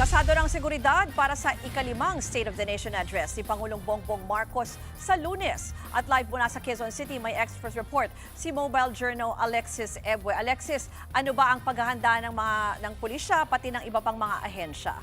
Kasado ng seguridad para sa ikalimang State of the Nation Address ni Pangulong Bongbong Marcos sa Lunes. At live mula sa Quezon City, may Express Report si Mobile Journal Alexis Ebue. Alexis, ano ba ang paghahanda ng pulisya pati ng iba pang mga ahensya?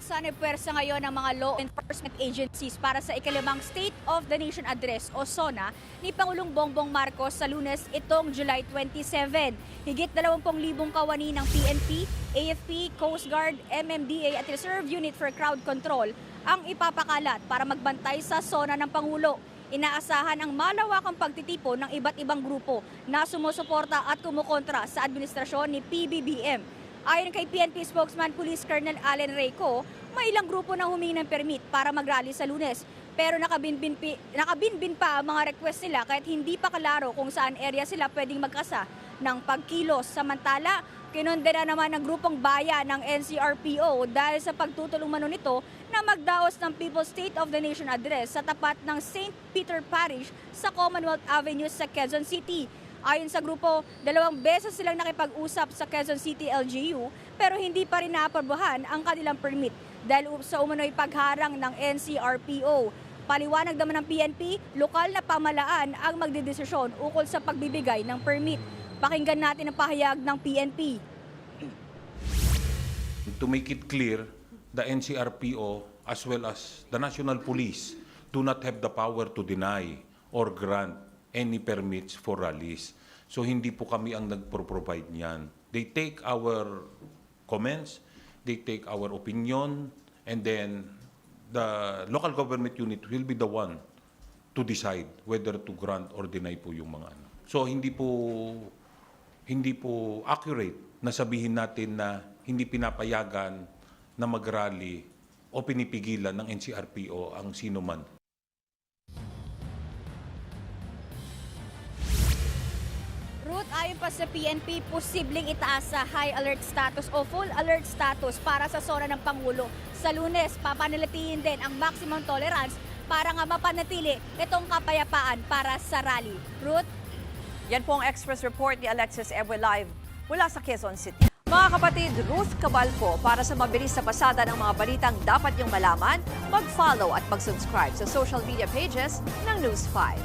Sana puwersa ngayon ng mga law enforcement agencies para sa ikalimang State of the Nation Address o SONA ni Pangulong Bongbong Marcos sa Lunes itong July 27. Higit 20,000 kawani ng PNP, AFP, Coast Guard, MMDA at Reserve Unit for Crowd Control ang ipapakalat para magbantay sa SONA ng Pangulo. Inaasahan ang malawakang pagtitipon ng iba't ibang grupo na sumusuporta at kumukontra sa administrasyon ni PBBM. Ayon kay PNP spokesman Police Colonel Allen Reyco, may ilang grupo na humingi ng permit para mag-rally sa Lunes. Pero nakabinbin pa ang mga request nila kahit hindi pa klaro kung saan area sila pwedeng magkasa ng pagkilos. Samantala, kinondena naman ng grupong bayan ng NCRPO dahil sa pagtutulong mano nito na magdaos ng People's State of the Nation Address sa tapat ng St. Peter Parish sa Commonwealth Avenue sa Quezon City. Ayon sa grupo, 2 beses silang nakipag-usap sa Quezon City LGU pero hindi pa rin naaprobahan ang kanilang permit dahil sa umano'y pagharang ng NCRPO. Paliwanag naman ng PNP, lokal na pamahalaan ang magdedesisyon ukol sa pagbibigay ng permit. Pakinggan natin ang pahayag ng PNP. To make it clear, the NCRPO as well as the National Police do not have the power to deny or grant any permits for rallies. So hindi po kami ang nagpro-provide niyan. They take our comments, they take our opinion, and then the local government unit will be the one to decide whether to grant or deny po yung mga ano. So hindi po accurate na sabihin natin na hindi pinapayagan na mag-rally o pinipigilan ng NCRPO ang sino man. Ruth, ayon pa sa PNP, posibleng itaas sa high alert status o full alert status para sa SONA ng Pangulo. Sa Lunes, papanatilihin din ang maximum tolerance para nga mapanatili itong kapayapaan para sa rally. Ruth? Yan po ang Express Report ni Alexis Ebue live mula sa Quezon City. Mga kapatid, Ruth Cabalco, para sa mabilis na pasada ng mga balitang dapat niyong malaman, mag-follow at mag-subscribe sa social media pages ng News 5.